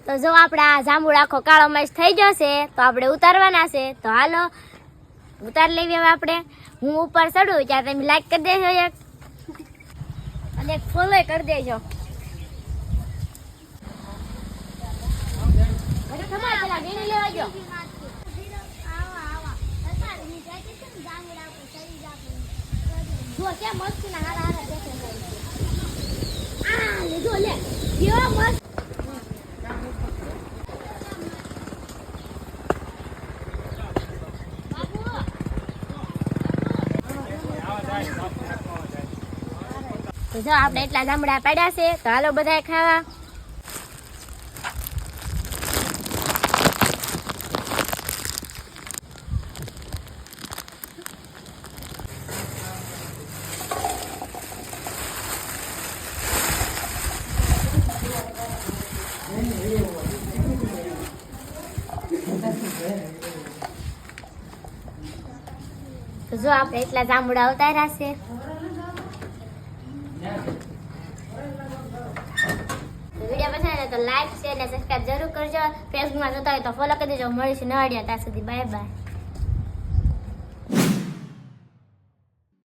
તો જો આપણે આ જાંબુ આખો કાળો મસ્ત થઈ જશે તો આપણે ઉતારવાના છે. તો હાલો ઉતાર લેવી હવે આપણે. હું ઉપર ચડું ત્યાં તમે લાઈક કરી દેજો એક અને એક ફોલો કરી દેજો. પેલા વીણી લેવા જો. જો કે મસ્ત ના હારા હારા દેખાય. આ લીધો લે કેવો મસ્ત. તો જો આપણે એટલા જાંબુડા પાડ્યા છે તો હાલો બધાય ખાવા. તો જો આપણે એટલા જાંબુડા ઉતાર્યા છે. વિડીયો પસંદ આવે તો લાઈક શેર અને સબસ્ક્રાઇબ જરૂર કરજો. ફેસબુકમાં જોતા હોય તો ફોલો કરી દેજો. મળીશું નવા વિડીયો ત્યાં સુધી બાય બાય.